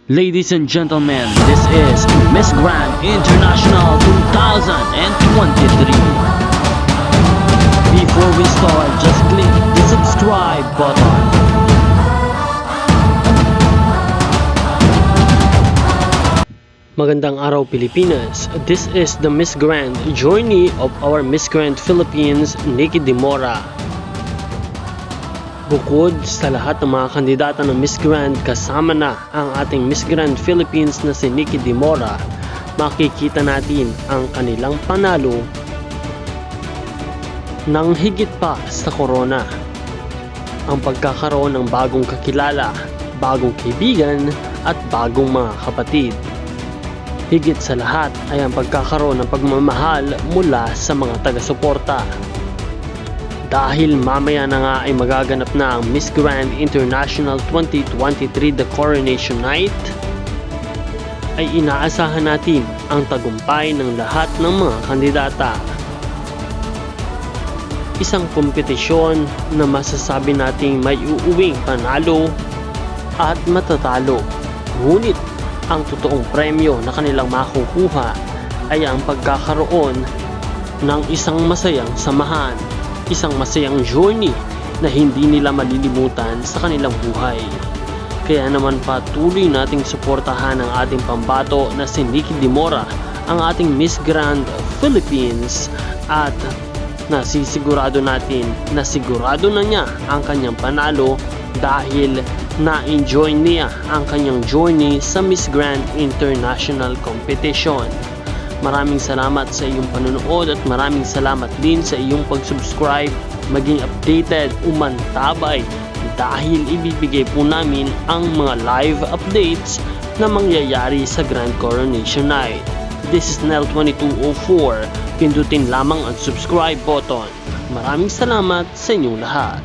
Ladies and gentlemen, this is Miss Grand International 2023. Before we start, just click the subscribe button. Magandang araw Pilipinas. This is the Miss Grand journey of our Miss Grand Philippines, Nikki Dimora. Bukod sa lahat ng mga kandidata ng Miss Grand, kasama na ang ating Miss Grand Philippines na si Nikki Dimora, makikita natin ang kanilang panalo ng higit pa sa corona. Ang pagkakaroon ng bagong kakilala, bagong kaibigan at bagong mga kapatid. Higit sa lahat ay ang pagkakaroon ng pagmamahal mula sa mga taga-suporta. Dahil mamaya na nga ay magaganap na ang Miss Grand International 2023 The Coronation Night, ay inaasahan natin ang tagumpay ng lahat ng mga kandidata. Isang kompetisyon na masasabi nating may uuwing panalo at matatalo. Ngunit ang totoong premyo na kanilang makukuha ay ang pagkakaroon ng isang masayang samahan, isang masayang journey na hindi nila malilimutan sa kanilang buhay. Kaya naman patuloy nating suportahan ang ating pambato na si Nikki Dimora, ang ating Miss Grand Philippines, at nasisigurado natin na sigurado na niya ang kanyang panalo dahil na-enjoy niya ang kanyang journey sa Miss Grand International Competition. Maraming salamat sa iyong panonood at maraming salamat din sa iyong pag-subscribe, maging updated, umantabay dahil ibibigay po namin ang mga live updates na mangyayari sa Grand Coronation Night. This is Nel2204. Pindutin lamang ang subscribe button. Maraming salamat sa inyong lahat.